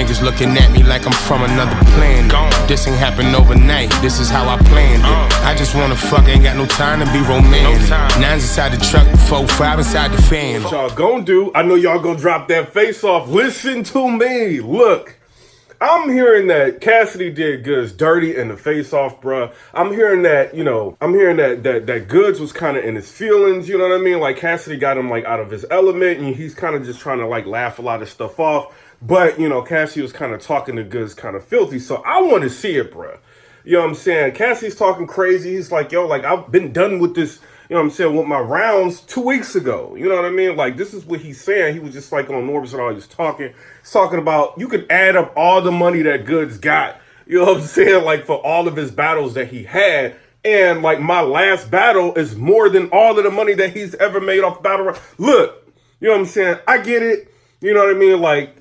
niggas looking at me like I'm from another planet. This ain't happened overnight, this is how I planned it. I just wanna fuck, ain't got no time to be romantic. Nines inside the truck, 4-5 inside the fan. What y'all gonna do? I know y'all gonna drop that face off. Listen to me. Look, I'm hearing that Cassidy did GOODZ dirty in the face off, bruh. I'm hearing that, that GOODZ was kind of in his feelings, you know what I mean? Like Cassidy got him like out of his element, and he's kind of just trying to like laugh a lot of stuff off. But, Cassidy was kind of talking to GOODZ kind of filthy. So I want to see it, bruh. You know what I'm saying? Cassidy's talking crazy. He's like, yo, like I've been done with this, with my rounds 2 weeks ago. You know what I mean? Like, this is what he's saying. He was just like on Norbs and all, he's talking. He's talking about, you could add up all the money that GOODZ got, you know what I'm saying? Like, for all of his battles that he had. And, like, my last battle is more than all of the money that he's ever made off battle round. Look, you know what I'm saying? I get it. You know what I mean? Like,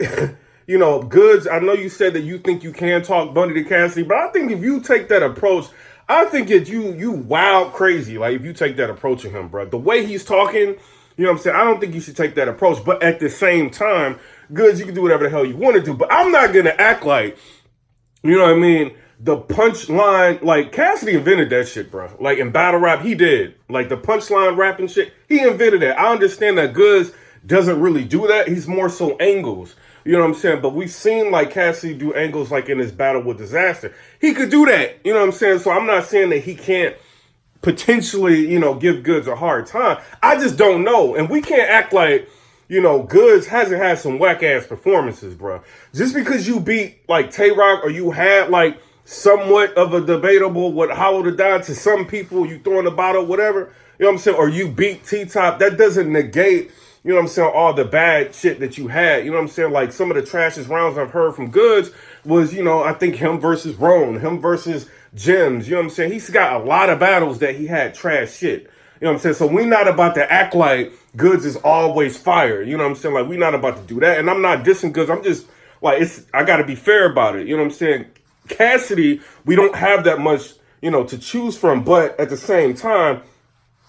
GOODZ, I know you said that you think you can talk money to Cassidy, but I think if you take that approach, I think that you wild crazy. Like, if you take that approach of him, bro. The way he's talking, you know what I'm saying? I don't think you should take that approach. But at the same time, GOODZ, you can do whatever the hell you want to do. But I'm not going to act like, you know what I mean, the punchline, like, Cassidy invented that shit, bro. Like, in battle rap, he did. Like, the punchline rapping shit, he invented it. I understand that GOODZ doesn't really do that. He's more so angles. You know what I'm saying? But we've seen like Cassidy do angles like in his battle with Disaster. He could do that. You know what I'm saying? So I'm not saying that he can't potentially, give GOODZ a hard time. I just don't know. And we can't act like, GOODZ hasn't had some whack ass performances, bro. Just because you beat like Tay-Rock or you had like somewhat of a debatable what Hollow to Die to some people, you throwing the bottle, whatever, you know what I'm saying? Or you beat T-Top, that doesn't negate, you know what I'm saying, all the bad shit that you had. You know what I'm saying? Like, some of the trashiest rounds I've heard from GOODZ was, I think him versus Roan, him versus Gems. You know what I'm saying? He's got a lot of battles that he had trash shit. You know what I'm saying? So we're not about to act like GOODZ is always fire. You know what I'm saying? Like, we're not about to do that. And I'm not dissing GOODZ. I'm just, like, I got to be fair about it. You know what I'm saying? Cassidy, we don't have that much, to choose from. But at the same time,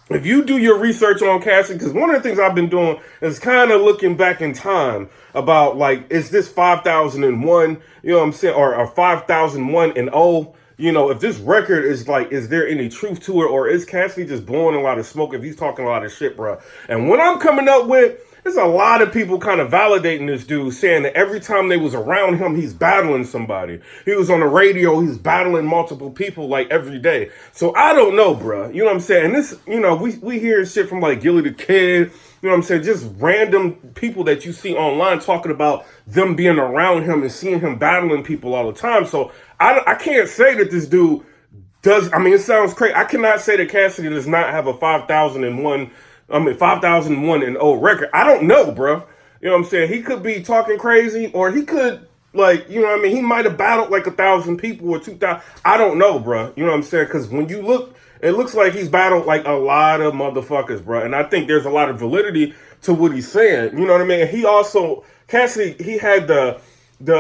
if you do your research on Cassidy, because one of the things I've been doing is kind of looking back in time about, like, is this 5001, you know what I'm saying, or 5001 and 0, if this record is, like, is there any truth to it, or is Cassidy just blowing a lot of smoke if he's talking a lot of shit, bro? And what I'm coming up with, there's a lot of people kind of validating this dude, saying that every time they was around him, he's battling somebody. He was on the radio, he's battling multiple people, like, every day. So I don't know, bro. You know what I'm saying? And this, we hear shit from, like, Gilly the Kid, you know what I'm saying? Just random people that you see online talking about them being around him and seeing him battling people all the time. So I can't say that this dude does, I mean, it sounds crazy. I cannot say that Cassidy does not have a 5001 and 0 record. I don't know, bro. You know what I'm saying? He could be talking crazy, or he could, like, you know what I mean? He might have battled like 1,000 people or 2,000. I don't know, bro. You know what I'm saying? Because when you look, it looks like he's battled like a lot of motherfuckers, bro. And I think there's a lot of validity to what he's saying. You know what I mean? He also, Cassidy, he had the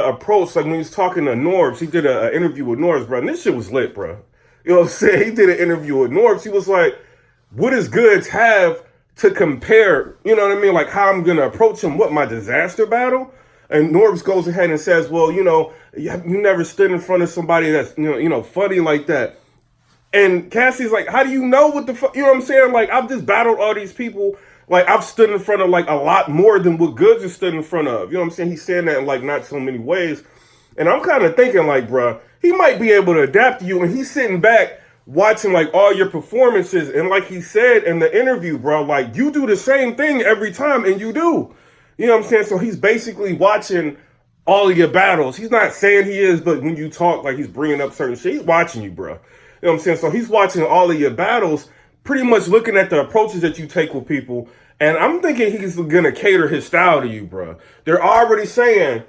approach, like when he was talking to Norbs, he did an interview with Norbs, bro. And this shit was lit, bro. You know what I'm saying? He did an interview with Norbs. He was like, what does GOODZ have to compare, you know what I mean? Like, how I'm going to approach him, what, my Disaster battle? And Norbs goes ahead and says, well, you never stood in front of somebody that's, funny like that. And Cassie's like, how do you know what the fuck, you know what I'm saying? Like, I've just battled all these people. Like, I've stood in front of, like, a lot more than what GOODZ has stood in front of. You know what I'm saying? He's saying that in, like, not so many ways. And I'm kind of thinking, like, bruh, he might be able to adapt to you. And he's sitting back watching, like, all your performances. And like he said in the interview, bro, like, you do the same thing every time, and you do. You know what I'm saying? So he's basically watching all of your battles. He's not saying he is, but when you talk, like, he's bringing up certain shit. He's watching you, bro. You know what I'm saying? So he's watching all of your battles, pretty much looking at the approaches that you take with people. And I'm thinking he's going to cater his style to you, bro. They're already saying,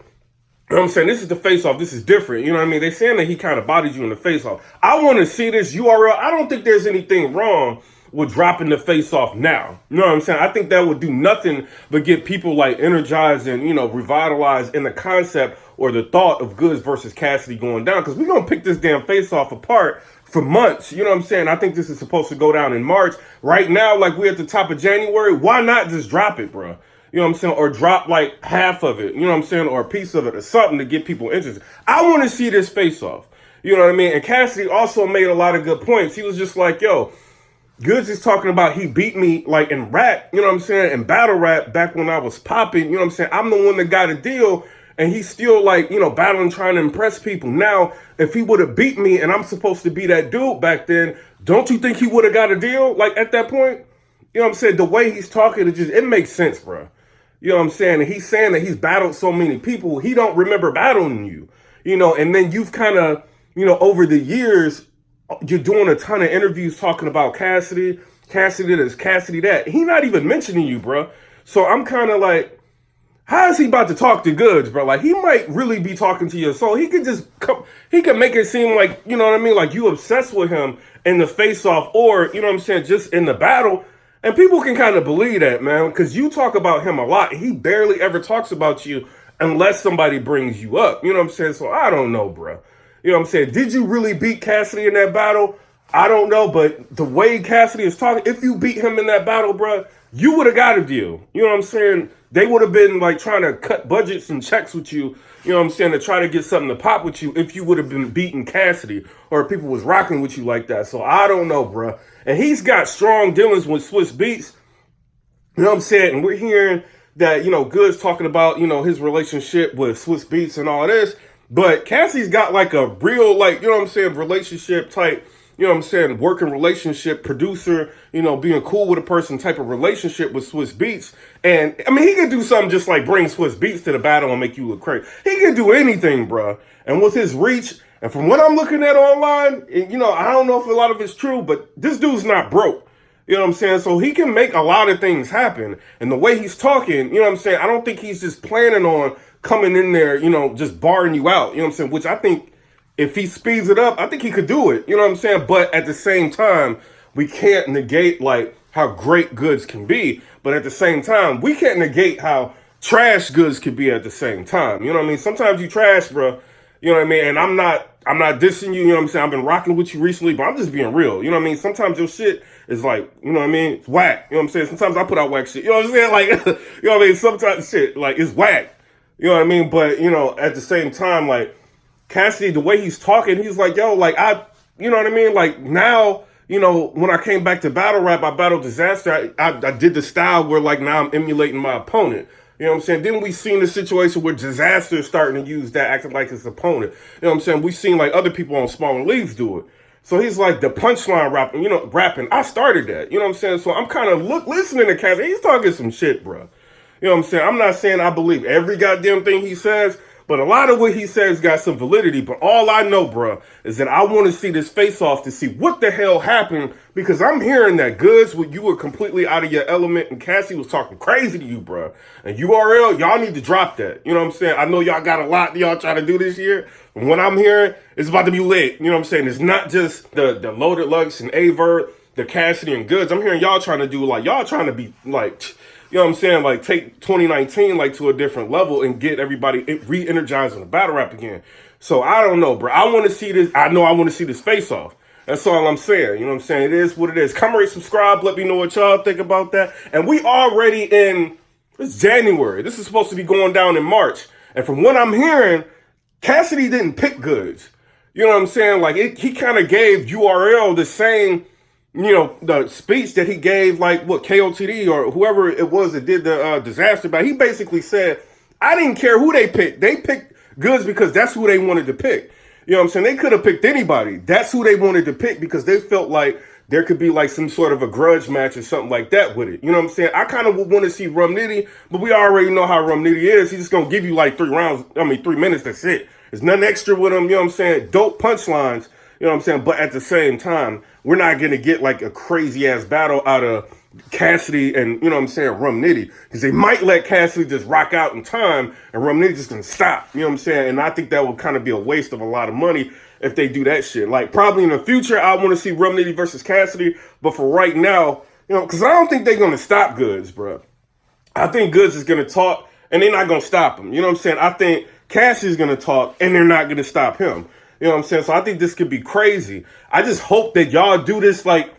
you know what I'm saying, this is the face-off, this is different. You know what I mean? They're saying that he kind of bodied you in the face-off. I want to see this URL. I don't think there's anything wrong with dropping the face-off now. You know what I'm saying? I think that would do nothing but get people, like, energized and, revitalized in the concept or the thought of GOODZ versus Cassidy going down. Because we're going to pick this damn face-off apart for months. You know what I'm saying? I think this is supposed to go down in March. Right now, like, we're at the top of January. Why not just drop it, bro? You know what I'm saying? Or drop like half of it, you know what I'm saying? Or a piece of it or something to get people interested. I want to see this face off. You know what I mean? And Cassidy also made a lot of good points. He was just like, yo, GOODZ is talking about he beat me like in rap, you know what I'm saying? In battle rap back when I was popping, you know what I'm saying? I'm the one that got a deal and he's still like, you know, battling, trying to impress people. Now, if he would have beat me and I'm supposed to be that dude back then, don't you think he would have got a deal like at that point? You know what I'm saying? The way he's talking, it makes sense, bro. You know what I'm saying? And he's saying that he's battled so many people, he don't remember battling you, you know, and then you've kind of, you know, over the years, you're doing a ton of interviews talking about Cassidy this, Cassidy that. He not even mentioning you, bro. So I'm kind of like, how is he about to talk to GOODZ, bro? Like, he might really be talking to your soul. He could just come, he could make it seem like, you know what I mean? Like you obsessed with him in the face-off or, you know what I'm saying, just in the battle. And people can kind of believe that, man, because you talk about him a lot. He barely ever talks about you unless somebody brings you up. You know what I'm saying? So I don't know, bro. You know what I'm saying? Did you really beat Cassidy in that battle? I don't know, but the way Cassidy is talking, if you beat him in that battle, bro, you would have got a deal. You know what I'm saying? They would have been like trying to cut budgets and checks with you, you know what I'm saying, to try to get something to pop with you if you would have been beating Cassidy or if people was rocking with you like that. So I don't know, bro. And he's got strong dealings with Swiss Beats. You know what I'm saying? And we're hearing that, you know, GOODZ talking about, you know, his relationship with Swiss Beats and all this. But Cassie's got like a real, like, you know what I'm saying, relationship type, you know what I'm saying, working relationship, producer, you know, being cool with a person type of relationship with Swiss Beats. And, I mean, he could do something just like bring Swiss Beats to the battle and make you look crazy. He can do anything, bro. And with his reach, and from what I'm looking at online, you know, I don't know if a lot of it's true, but this dude's not broke. You know what I'm saying? So he can make a lot of things happen. And the way he's talking, you know what I'm saying, I don't think he's just planning on coming in there, you know, just barring you out. You know what I'm saying? Which I think if he speeds it up, I think he could do it. You know what I'm saying? But at the same time, we can't negate like how great GOODZ can be. But at the same time, we can't negate how trash GOODZ can be at the same time. You know what I mean? Sometimes you trash, bro. You know what I mean? And I'm not dissing you, you know what I'm saying? I've been rocking with you recently, but I'm just being real. You know what I mean? Sometimes your shit is like, you know what I mean? It's whack. You know what I'm saying? Sometimes I put out whack shit. You know what I'm saying? Like, you know what I mean? Sometimes shit, like, it's whack. You know what I mean? But, you know, at the same time, like, Cassidy, the way he's talking, he's like, yo, like, you know what I mean? Like, now, you know, when I came back to battle rap, I battled Disaster. I did the style where, like, now I'm emulating my opponent. You know what I'm saying? Then we seen the situation where Disaster is starting to use that, acting like his opponent. You know what I'm saying? We seen, like, other people on smaller leagues do it. So he's like the punchline rapping, you know, rapping. I started that. You know what I'm saying? So I'm kind of listening to Cassidy. He's talking some shit, bro. You know what I'm saying? I'm not saying I believe every goddamn thing he says, but a lot of what he says got some validity. But all I know, bro, is that I want to see this face-off to see what the hell happened, because I'm hearing that GOODZ, when you were completely out of your element and Cassie was talking crazy to you, bro. And URL, y'all need to drop that. You know what I'm saying? I know y'all got a lot y'all trying to do this year. And what I'm hearing, it's about to be lit. You know what I'm saying? It's not just the Loaded Lux and Avert, the Cassidy and GOODZ. I'm hearing y'all trying to do, like, y'all trying to be, like, you know what I'm saying? Like, take 2019, like, to a different level and get everybody re-energized in the battle rap again. So, I don't know, bro. I want to see this. I know I want to see this face-off. That's all I'm saying. You know what I'm saying? It is what it is. Come rate, subscribe. Let me know what y'all think about that. And we already in, it's January. This is supposed to be going down in March. And from what I'm hearing, Cassidy didn't pick GOODZ. You know what I'm saying? Like, he kind of gave URL the same, you know, the speech that he gave, like, what, KOTD or whoever it was that did the Disaster. But he basically said, I didn't care who they picked. They picked GOODZ because that's who they wanted to pick. You know what I'm saying? They could have picked anybody. That's who they wanted to pick because they felt like there could be like some sort of a grudge match or something like that with it. You know what I'm saying? I kind of would want to see Rum Nitty, but we already know how Rum Nitty is. He's just going to give you like 3 minutes, that's it. There's nothing extra with him, you know what I'm saying? Dope punchlines, you know what I'm saying? But at the same time, we're not going to get like a crazy ass battle out of Cassidy and, you know what I'm saying, Rum Nitty. Because they might let Cassidy just rock out in time and Rum Nitty just going to stop, you know what I'm saying? And I think that would kind of be a waste of a lot of money if they do that shit. Like, probably in the future, I want to see Rum Nitty versus Cassidy. But for right now, you know, because I don't think they're going to stop GOODZ, bro. I think GOODZ is going to talk and they're not going to stop him. You know what I'm saying? I think Cassidy's going to talk and they're not going to stop him. You know what I'm saying? So I think this could be crazy. I just hope that y'all do this, like,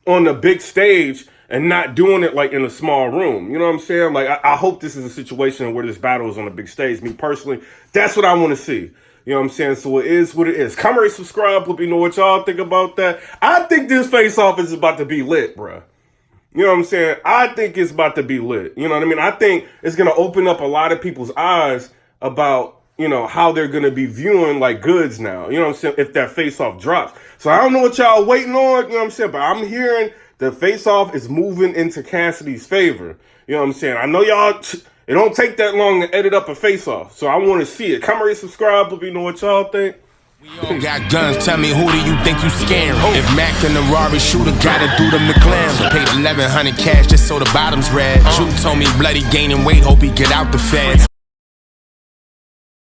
on the big stage and not doing it like in a small room. You know what I'm saying? Like, I hope this is a situation where this battle is on a big stage. Me personally, that's what I want to see. You know what I'm saying? So it is what it is. Comment, rate, subscribe. Let me know what y'all think about that. I think this face-off is about to be lit, bruh. You know what I'm saying? I think it's about to be lit. You know what I mean? I think it's going to open up a lot of people's eyes about, you know, how they're going to be viewing like GOODZ now. You know what I'm saying? If that face-off drops. So I don't know what y'all waiting on, you know what I'm saying? But I'm hearing the face-off is moving into Cassidy's favor. You know what I'm saying? I know y'all, it don't take that long to edit up a face-off. So I want to see it. Comment, rate, subscribe, let me know what y'all think. We all got guns, tell me who do you think you scaring? If Mac and the Rari shooter gotta do them to clam. Paid 1100 cash just so the bottom's red. Drew told me bloody gaining weight, hope he get out the feds.